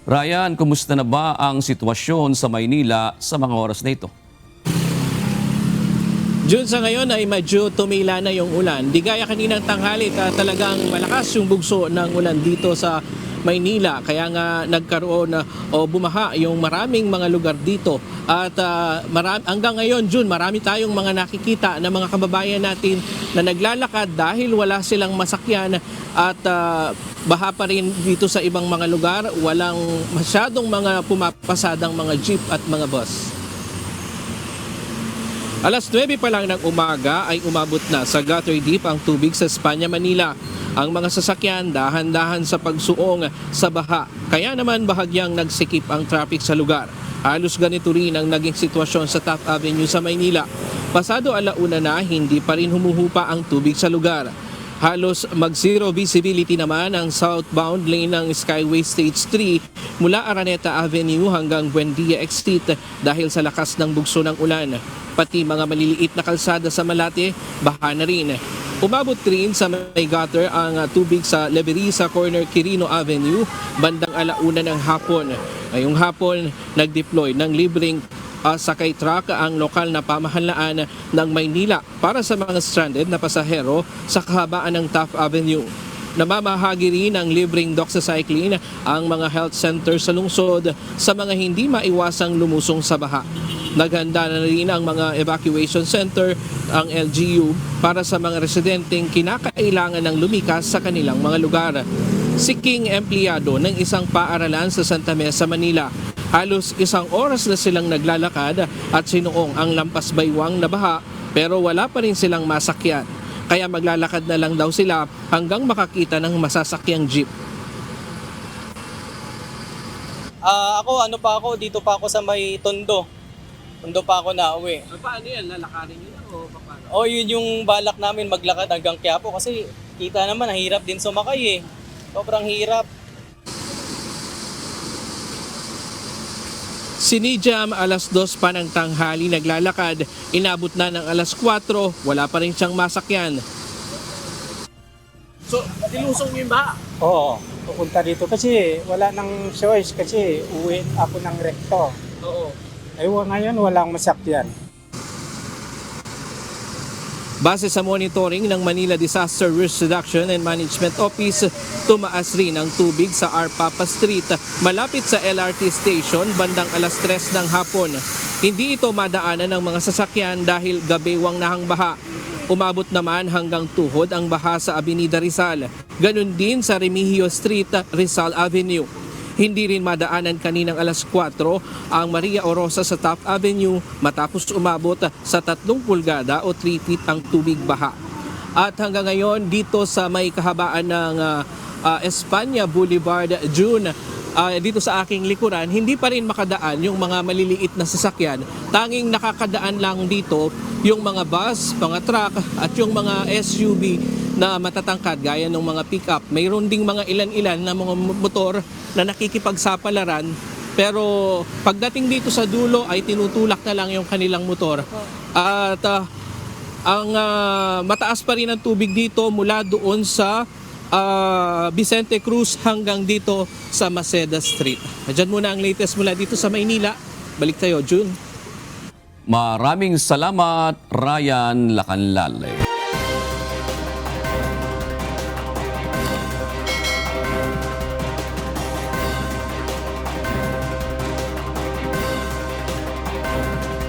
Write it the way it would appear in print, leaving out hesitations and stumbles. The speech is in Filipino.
Ryan, kumusta na ba ang sitwasyon sa Maynila sa mga oras na ito? June, sa ngayon ay medyo tumila na yung ulan. Di gaya kaninang tanghali, talagang malakas yung bugso ng ulan dito sa Maynila. Kaya nga nagkaroon o bumaha yung maraming mga lugar dito. At hanggang ngayon, June, marami tayong mga nakikita na mga kababayan natin na naglalakad dahil wala silang masakyan at baha pa rin dito sa ibang mga lugar. Walang masyadong mga pumapasadang mga jeep at mga bus. Alas 9 pa lang ng umaga ay umabot na sa gutter deep ang tubig sa Espanya, Manila. Ang mga sasakyan dahan-dahan sa pagsuong sa baha. Kaya naman bahagyang nagsikip ang traffic sa lugar. Halos ganito rin ang naging sitwasyon sa Taft Avenue sa Maynila. Pasado alauna na, hindi pa rin humuhupa ang tubig sa lugar. Halos mag-zero visibility naman ang southbound lane ng Skyway Stage 3 mula Araneta Avenue hanggang Buendia Exit dahil sa lakas ng bugso ng ulan. Pati mga maliliit na kalsada sa Malate, baha na rin. Umabot rin sa may gutter ang tubig sa Leverisa Corner Quirino Avenue bandang alauna ng hapon. Ngayong hapon, nag-deploy ng libreng sakay truck ang lokal na pamahalaan ng Maynila para sa mga stranded na pasahero sa kahabaan ng Taft Avenue. Namamahagi rin ng libreng doxycycline ang mga health center sa lungsod sa mga hindi maiwasang lumusong sa baha. Naghanda na rin ang mga evacuation center, ang LGU, para sa mga residenteng kinakailangan ng lumikas sa kanilang mga lugar. Si King, empleyado ng isang paaralan sa Santa Mesa, Manila. Halos isang oras na silang naglalakad at sinuong ang lampas baywang na baha pero wala pa rin silang masakyan. Kaya maglalakad na lang daw sila hanggang makakita ng masasakyang jeep. Dito pa ako sa may Tondo. Tondo pa ako na uwi. Paano yan? Lalakarin nyo lang o paano? Yun yung balak namin maglakad hanggang Quiapo kasi kita naman, ang hirap din sumakay eh. Sobrang hirap. Sinijam alas 2 pa ng tanghali naglalakad, inabot na ng alas 4, wala pa rin siyang masakyan. So, nilusong niyo ba? Oo, pupunta dito kasi wala nang choice kasi uwi ako ng rekto. Oo. Ngayon walang masakyan. Base sa monitoring ng Manila Disaster Risk Reduction and Management Office, tumaas rin ang tubig sa Arpapa Street malapit sa LRT station bandang alas 3 ng hapon. Hindi ito madaanan ng mga sasakyan dahil gabiwang nahang baha. Umabot naman hanggang tuhod ang baha sa Avenida Rizal. Ganon din sa Remigio Street, Rizal Avenue. Hindi rin madaanan kaninang alas 4 ang Maria Orosa sa Taft Avenue matapos umabot sa 3 pulgada o 3 feet ang tubig baha. At hanggang ngayon dito sa may kahabaan ng Espanya Boulevard, June, dito sa aking likuran, hindi pa rin makadaan yung mga maliliit na sasakyan. Tanging nakakadaan lang dito yung mga bus, mga truck at yung mga SUV na matatangkad gaya ng mga pick-up. Mayroon ding mga ilan-ilan na mga motor na nakikipagsapalaran pero pagdating dito sa dulo ay tinutulak na lang yung kanilang motor. At ang mataas pa rin ang tubig dito mula doon sa Vicente Cruz hanggang dito sa Maceda Street. Diyan muna ang latest mula dito sa Maynila. Balik tayo, June. Maraming salamat, Ryan Lacanlale.